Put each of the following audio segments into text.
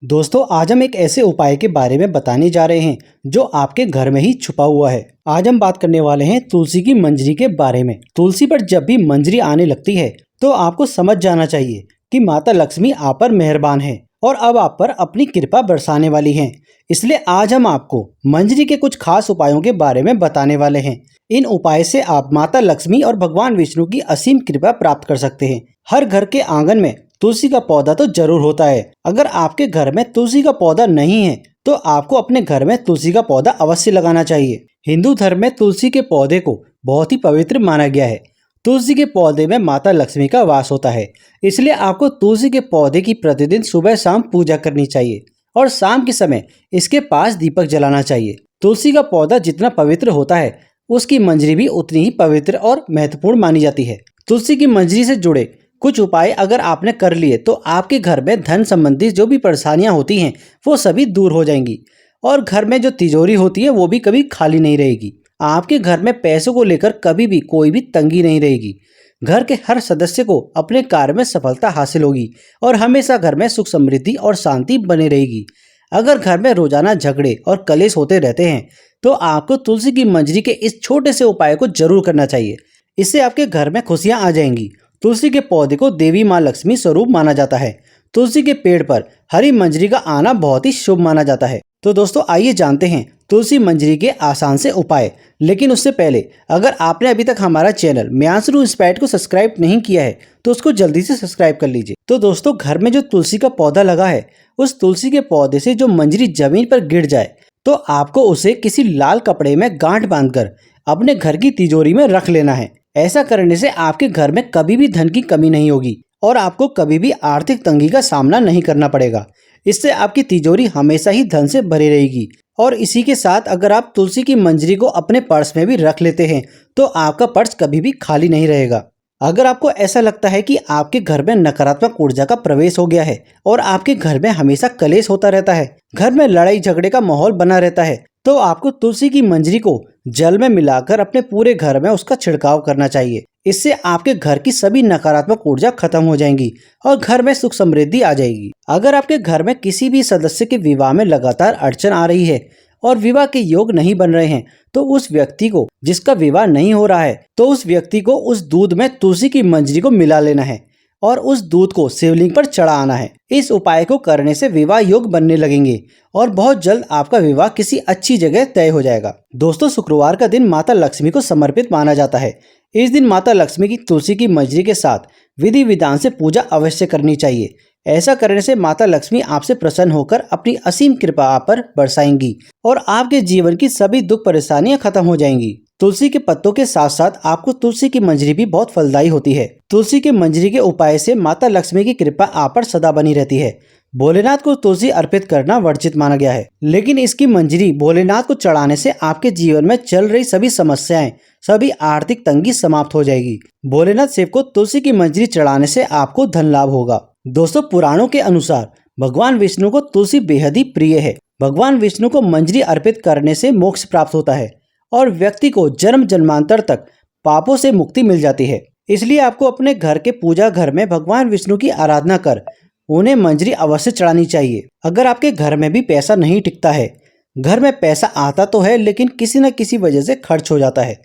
दोस्तों आज हम एक ऐसे उपाय के बारे में बताने जा रहे हैं जो आपके घर में ही छुपा हुआ है। आज हम बात करने वाले हैं तुलसी की मंजरी के बारे में। तुलसी पर जब भी मंजरी आने लगती है तो आपको समझ जाना चाहिए कि माता लक्ष्मी आप पर मेहरबान है और अब आप पर अपनी कृपा बरसाने वाली हैं। इसलिए आज हम आपको मंजरी के कुछ खास उपायों के बारे में बताने वाले हैं। इन उपाय से आप माता लक्ष्मी और भगवान विष्णु की असीम कृपा प्राप्त कर सकते हैं। हर घर के आंगन में तुलसी का पौधा तो जरूर होता है। अगर आपके घर में तुलसी का पौधा नहीं है तो आपको अपने घर में तुलसी का पौधा अवश्य लगाना चाहिए। हिंदू धर्म में तुलसी के पौधे को बहुत ही पवित्र माना गया है। तुलसी के पौधे में माता लक्ष्मी का वास होता है, इसलिए आपको तुलसी के पौधे की प्रतिदिन सुबह शाम पूजा करनी चाहिए और शाम के समय इसके पास दीपक जलाना चाहिए। तुलसी का पौधा जितना पवित्र होता है उसकी मंजरी भी उतनी ही पवित्र और महत्वपूर्ण मानी जाती है। तुलसी की मंजरी से जुड़े कुछ उपाय अगर आपने कर लिए तो आपके घर में धन संबंधी जो भी परेशानियां होती हैं वो सभी दूर हो जाएंगी और घर में जो तिजोरी होती है वो भी कभी खाली नहीं रहेगी। आपके घर में पैसों को लेकर कभी भी कोई भी तंगी नहीं रहेगी। घर के हर सदस्य को अपने कार्य में सफलता हासिल होगी और हमेशा घर में सुख समृद्धि और शांति बनी रहेगी। अगर घर में रोजाना झगड़े और कलेश होते रहते हैं तो आपको तुलसी की मंजरी के इस छोटे से उपाय को जरूर करना चाहिए। इससे आपके घर में खुशियां आ जाएंगी। तुलसी के पौधे को देवी माँ लक्ष्मी स्वरूप माना जाता है। तुलसी के पेड़ पर हरी मंजरी का आना बहुत ही शुभ माना जाता है। तो दोस्तों आइए जानते हैं तुलसी मंजरी के आसान से उपाय। लेकिन उससे पहले अगर आपने अभी तक हमारा चैनल म्यांसरू इंस्पायर्ड को सब्सक्राइब नहीं किया है तो उसको जल्दी से सब्सक्राइब कर लीजिए। तो दोस्तों घर में जो तुलसी का पौधा लगा है उस तुलसी के पौधे से जो मंजरी जमीन पर गिर जाए तो आपको उसे किसी लाल कपड़े में गांठ बांधकर अपने घर की तिजोरी में रख लेना है। ऐसा करने से आपके घर में कभी भी धन की कमी नहीं होगी और आपको कभी भी आर्थिक तंगी का सामना नहीं करना पड़ेगा। इससे आपकी तिजोरी हमेशा ही धन से भरी रहेगी। और इसी के साथ अगर आप तुलसी की मंजरी को अपने पर्स में भी रख लेते हैं तो आपका पर्स कभी भी खाली नहीं रहेगा। अगर आपको ऐसा लगता है कि आपके घर में नकारात्मक ऊर्जा का प्रवेश हो गया है और आपके घर में हमेशा कलेश होता रहता है, घर में लड़ाई झगड़े का माहौल बना रहता है, तो आपको तुलसी की मंजरी को जल में मिलाकर अपने पूरे घर में उसका छिड़काव करना चाहिए। इससे आपके घर की सभी नकारात्मक ऊर्जा खत्म हो जाएंगी और घर में सुख समृद्धि आ जाएगी। अगर आपके घर में किसी भी सदस्य के विवाह में लगातार अड़चन आ रही है और विवाह के योग नहीं बन रहे हैं तो उस व्यक्ति को, जिसका विवाह नहीं हो रहा है, तो उस व्यक्ति को उस दूध में तुलसी की मंजरी को मिला लेना है और उस दूध को शिवलिंग पर चढ़ा आना है। इस उपाय को करने से विवाह योग बनने लगेंगे और बहुत जल्द आपका विवाह किसी अच्छी जगह तय हो जाएगा। दोस्तों शुक्रवार का दिन माता लक्ष्मी को समर्पित माना जाता है। इस दिन माता लक्ष्मी की तुलसी की मंजरी के साथ विधि विधान से पूजा अवश्य करनी चाहिए। ऐसा करने से माता लक्ष्मी आपसे प्रसन्न होकर अपनी असीम कृपा आप पर बरसाएंगी और आपके जीवन की सभी दुख परेशानियां खत्म हो जाएंगी। तुलसी के पत्तों के साथ साथ आपको तुलसी की मंजरी भी बहुत फलदायी होती है। तुलसी की मंजरी के उपाय से माता लक्ष्मी की कृपा आप पर सदा बनी रहती है। भोलेनाथ को तुलसी अर्पित करना वर्जित माना गया है, लेकिन इसकी मंजरी भोलेनाथ को चढ़ाने से आपके जीवन में चल रही सभी समस्याएं, सभी आर्थिक तंगी समाप्त हो जाएगी। भोलेनाथ शिव को तुलसी की मंजरी चढ़ाने से आपको धन लाभ होगा। दोस्तों पुराणों के अनुसार भगवान विष्णु को तुलसी बेहद ही प्रिय है। भगवान विष्णु को मंजरी अर्पित करने से मोक्ष प्राप्त होता है और व्यक्ति को जन्म जन्मांतर तक पापों से मुक्ति मिल जाती है। इसलिए आपको अपने घर के पूजा घर में भगवान विष्णु की आराधना कर उन्हें मंजरी अवश्य चढ़ानी चाहिए। अगर आपके घर में भी पैसा नहीं टिकता है, घर में पैसा आता तो है लेकिन किसी न किसी वजह से खर्च हो जाता है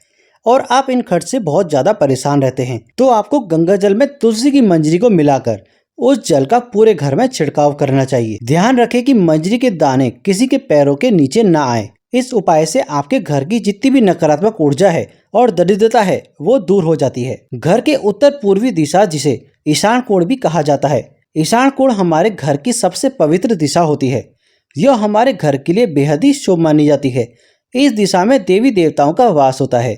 और आप इन खर्च से बहुत ज्यादा परेशान रहते हैं, तो आपको गंगा जल में तुलसी की मंजरी को मिलाकर उस जल का पूरे घर में छिड़काव करना चाहिए। ध्यान रखें कि मंजरी के दाने किसी के पैरों के नीचे न आए। इस उपाय से आपके घर की जितनी भी नकारात्मक ऊर्जा है और दरिद्रता है वो दूर हो जाती है। घर के उत्तर पूर्वी दिशा, जिसे ईशान कोण भी कहा जाता है, ईशान कोण हमारे घर की सबसे पवित्र दिशा होती है। यह हमारे घर के लिए बेहद ही शुभ मानी जाती है। इस दिशा में देवी देवताओं का वास होता है।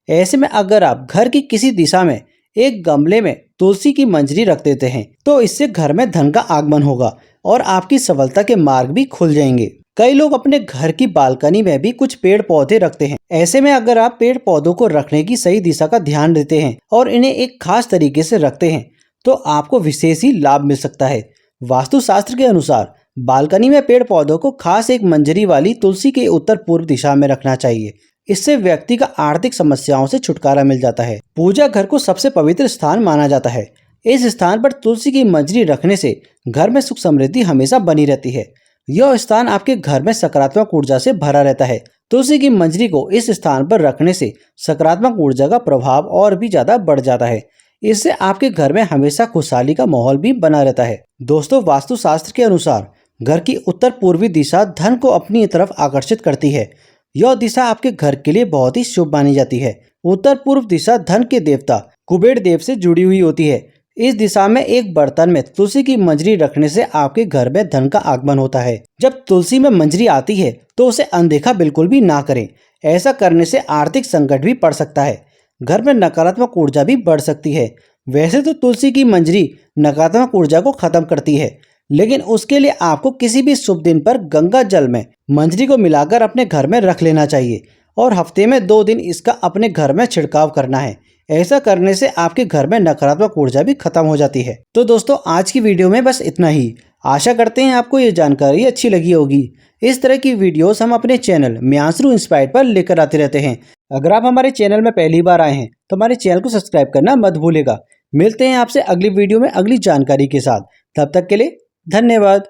ऐसे में अगर आप घर की किसी दिशा में एक गमले में तुलसी की मंजरी रख देते हैं तो इससे घर में धन का आगमन होगा और आपकी सफलता के मार्ग भी खुल जाएंगे। कई लोग अपने घर की बालकनी में भी कुछ पेड़ पौधे रखते हैं। ऐसे में अगर आप पेड़ पौधों को रखने की सही दिशा का ध्यान देते हैं और इन्हें एक खास तरीके से रखते हैं तो आपको विशेष ही लाभ मिल सकता है। वास्तुशास्त्र के अनुसार बालकनी में पेड़ पौधों को खास एक मंजरी वाली तुलसी के उत्तर पूर्व दिशा में रखना चाहिए। इससे व्यक्ति का आर्थिक समस्याओं से छुटकारा मिल जाता है। पूजा घर को सबसे पवित्र स्थान माना जाता है, इस स्थान पर तुलसी की मंजरी रखने से घर में सुख समृद्धि हमेशा बनी रहती है। यह स्थान आपके घर में सकारात्मक ऊर्जा से भरा रहता है। तुलसी की मंजरी को इस स्थान पर रखने से सकारात्मक ऊर्जा का प्रभाव और भी ज्यादा बढ़ जाता है। इससे आपके घर में हमेशा खुशहाली का माहौल भी बना रहता है। दोस्तों, वास्तुशास्त्र के अनुसार घर की उत्तर पूर्वी दिशा धन को अपनी तरफ आकर्षित करती है। यह दिशा आपके घर के लिए बहुत ही शुभ मानी जाती है। उत्तर पूर्व दिशा धन के देवता कुबेर देव से जुड़ी हुई होती है। इस दिशा में एक बर्तन में तुलसी की मंजरी रखने से आपके घर में धन का आगमन होता है। जब तुलसी में मंजरी आती है तो उसे अनदेखा बिल्कुल भी ना करें। ऐसा करने से आर्थिक संकट भी पड़ सकता है। घर में नकारात्मक ऊर्जा भी बढ़ सकती है। वैसे तो तुलसी की मंजरी नकारात्मक ऊर्जा को खत्म करती है, लेकिन उसके लिए आपको किसी भी शुभ दिन पर गंगा जल में मंजरी को मिलाकर अपने घर में रख लेना चाहिए और हफ्ते में 2 दिन इसका अपने घर में छिड़काव करना है। ऐसा करने से आपके घर में नकारात्मक ऊर्जा भी खत्म हो जाती है। तो दोस्तों, आज की वीडियो में बस इतना ही। आशा करते हैं आपको ये जानकारी अच्छी लगी होगी। इस तरह की वीडियोस हम अपने चैनल म्यांसरू इंस्पायर्ड पर लेकर आते रहते हैं। अगर आप हमारे चैनल में पहली बार आए हैं तो हमारे चैनल को सब्सक्राइब करना मत भूलिएगा। मिलते हैं आपसे अगली वीडियो में अगली जानकारी के साथ। तब तक के लिए धन्यवाद।